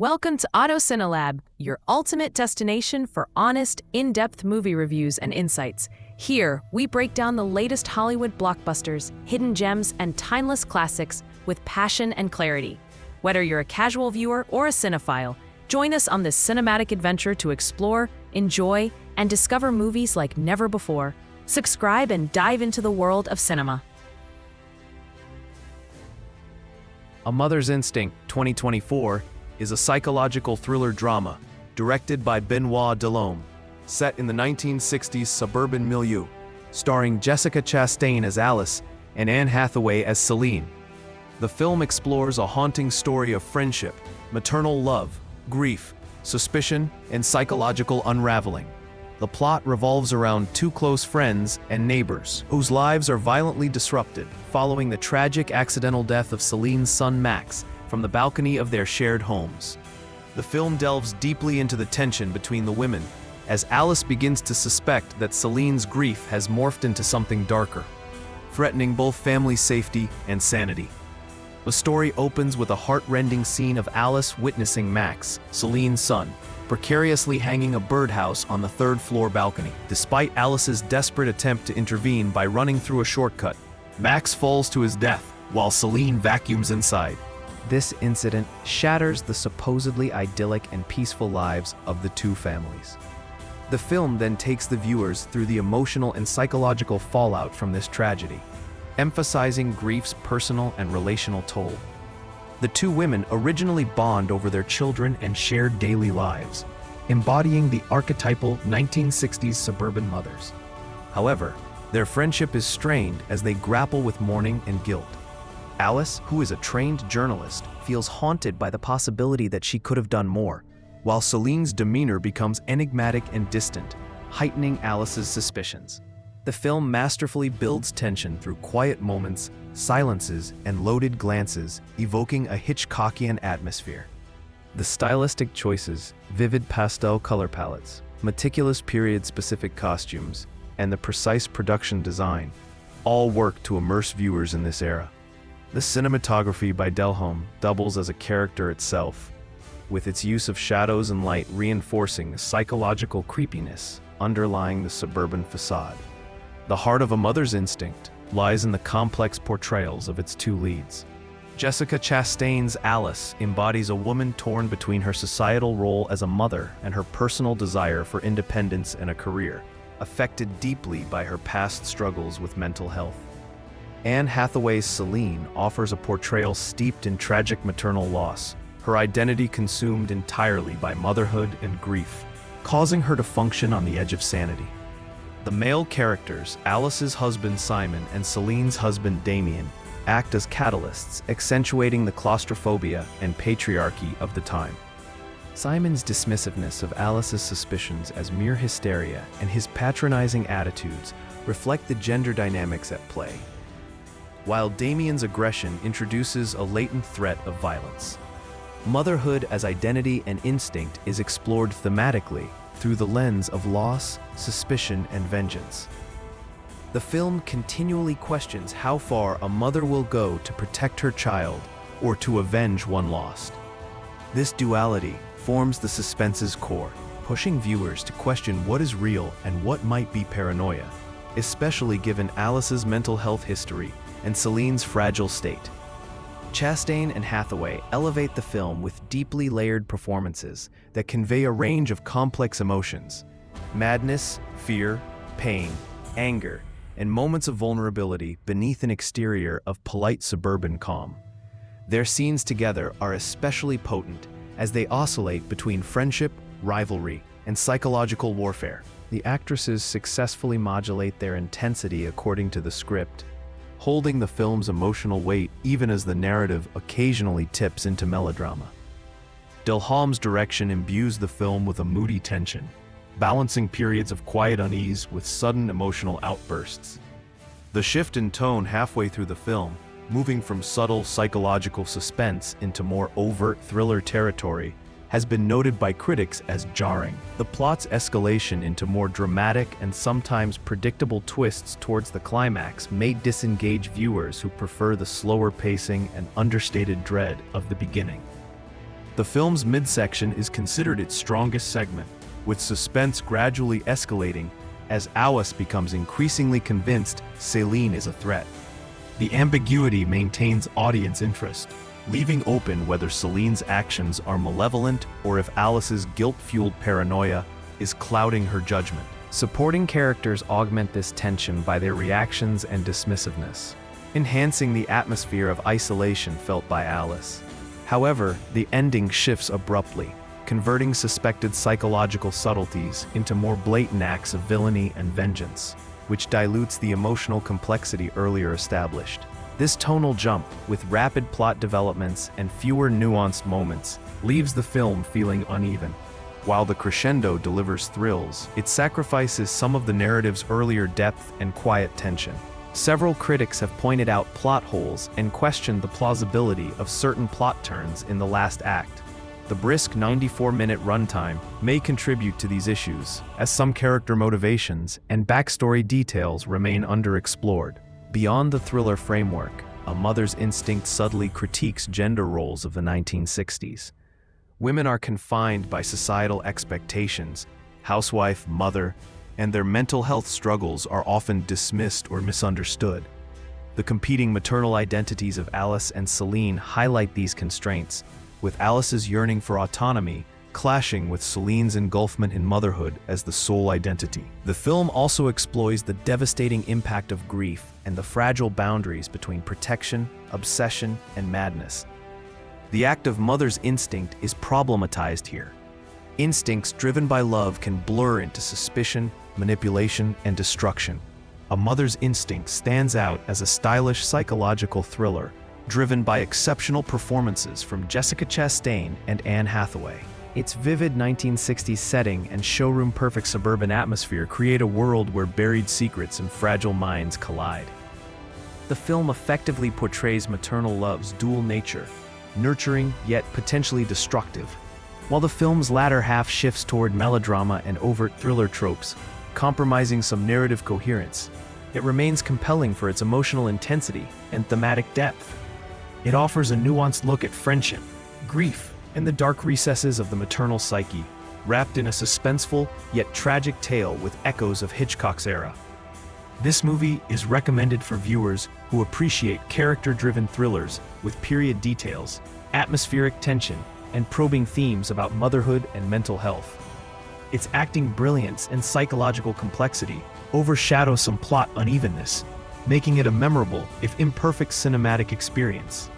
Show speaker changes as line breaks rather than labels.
Welcome to Auto Cinelab, your ultimate destination for honest, in-depth movie reviews and insights. Here, we break down the latest Hollywood blockbusters, hidden gems, and timeless classics with passion and clarity. Whether you're a casual viewer or a cinephile, join us on this cinematic adventure to explore, enjoy, and discover movies like never before. Subscribe and dive into the world of cinema.
A Mother's Instinct 2024 is a psychological thriller drama directed by Benoit Delhomme, set in the 1960s suburban milieu, starring Jessica Chastain as Alice and Anne Hathaway as Céline. The film explores a haunting story of friendship, maternal love, grief, suspicion, and psychological unraveling. The plot revolves around two close friends and neighbors whose lives are violently disrupted following the tragic accidental death of Céline's son Max from the balcony of their shared homes. The film delves deeply into the tension between the women as Alice begins to suspect that Céline's grief has morphed into something darker, threatening both family safety and sanity. The story opens with a heart-rending scene of Alice witnessing Max, Céline's son, precariously hanging a birdhouse on the third-floor balcony. Despite Alice's desperate attempt to intervene by running through a shortcut, Max falls to his death while Céline vacuums inside. This incident shatters the supposedly idyllic and peaceful lives of the two families. The film then takes the viewers through the emotional and psychological fallout from this tragedy, emphasizing grief's personal and relational toll. The two women originally bond over their children and shared daily lives, embodying the archetypal 1960s suburban mothers. However, their friendship is strained as they grapple with mourning and guilt. Alice, who is a trained journalist, feels haunted by the possibility that she could have done more, while Céline's demeanor becomes enigmatic and distant, heightening Alice's suspicions. The film masterfully builds tension through quiet moments, silences, and loaded glances, evoking a Hitchcockian atmosphere. The stylistic choices, vivid pastel color palettes, meticulous period-specific costumes, and the precise production design all work to immerse viewers in this era. The cinematography by Delhomme doubles as a character itself, with its use of shadows and light reinforcing the psychological creepiness underlying the suburban facade. The heart of A Mother's Instinct lies in the complex portrayals of its two leads. Jessica Chastain's Alice embodies a woman torn between her societal role as a mother and her personal desire for independence and a career, affected deeply by her past struggles with mental health. Anne Hathaway's Céline offers a portrayal steeped in tragic maternal loss, her identity consumed entirely by motherhood and grief, causing her to function on the edge of sanity. The male characters, Alice's husband Simon and Céline's husband Damien, act as catalysts, accentuating the claustrophobia and patriarchy of the time. Simon's dismissiveness of Alice's suspicions as mere hysteria and his patronizing attitudes reflect the gender dynamics at play, while Damien's aggression introduces a latent threat of violence. Motherhood as identity and instinct is explored thematically through the lens of loss, suspicion, and vengeance. The film continually questions how far a mother will go to protect her child or to avenge one lost. This duality forms the suspense's core, pushing viewers to question what is real and what might be paranoia, especially given Alice's mental health history and Céline's fragile state. Chastain and Hathaway elevate the film with deeply layered performances that convey a range of complex emotions: madness, fear, pain, anger, and moments of vulnerability beneath an exterior of polite suburban calm. Their scenes together are especially potent as they oscillate between friendship, rivalry, and psychological warfare. The actresses successfully modulate their intensity according to the script, holding the film's emotional weight even as the narrative occasionally tips into melodrama. Delhomme's direction imbues the film with a moody tension, balancing periods of quiet unease with sudden emotional outbursts. The shift in tone halfway through the film, moving from subtle psychological suspense into more overt thriller territory, has been noted by critics as jarring. The plot's escalation into more dramatic and sometimes predictable twists towards the climax may disengage viewers who prefer the slower pacing and understated dread of the beginning. The film's midsection is considered its strongest segment, with suspense gradually escalating as Alice becomes increasingly convinced Céline is a threat. The ambiguity maintains audience interest, leaving open whether Céline's actions are malevolent or if Alice's guilt-fueled paranoia is clouding her judgment.
Supporting characters augment this tension by their reactions and dismissiveness,
enhancing the atmosphere of isolation felt by Alice. However, the ending shifts abruptly, converting suspected psychological subtleties into more blatant acts of villainy and vengeance, which dilutes the emotional complexity earlier established. This tonal jump, with rapid plot developments and fewer nuanced moments, leaves the film feeling uneven. While the crescendo delivers thrills, it sacrifices some of the narrative's earlier depth and quiet tension. Several critics have pointed out plot holes and questioned the plausibility of certain plot turns in the last act. The brisk 94-minute runtime may contribute to these issues, as some character motivations and backstory details remain underexplored. Beyond the thriller framework, A Mother's Instinct subtly critiques gender roles of the 1960s. Women are confined by societal expectations. Housewife, mother, and their mental health struggles are often dismissed or misunderstood. The competing maternal identities of Alice and Céline highlight these constraints, with Alice's yearning for autonomy clashing with Céline's engulfment in motherhood as the sole identity. The film also explores the devastating impact of grief and the fragile boundaries between protection, obsession, and madness. The act of mother's instinct is problematized here. Instincts driven by love can blur into suspicion, manipulation, and destruction. A Mother's Instinct stands out as a stylish psychological thriller, driven by exceptional performances from Jessica Chastain and Anne Hathaway. Its vivid 1960s setting and showroom-perfect suburban atmosphere create a world where buried secrets and fragile minds collide. The film effectively portrays maternal love's dual nature, nurturing yet potentially destructive. While the film's latter half shifts toward melodrama and overt thriller tropes, compromising some narrative coherence, it remains compelling for its emotional intensity and thematic depth. It offers a nuanced look at friendship, grief, and the dark recesses of the maternal psyche, wrapped in a suspenseful yet tragic tale with echoes of Hitchcock's era. This movie is recommended for viewers who appreciate character-driven thrillers with period details, atmospheric tension, and probing themes about motherhood and mental health. Its acting brilliance and psychological complexity overshadow some plot unevenness, making it a memorable, if imperfect, cinematic experience.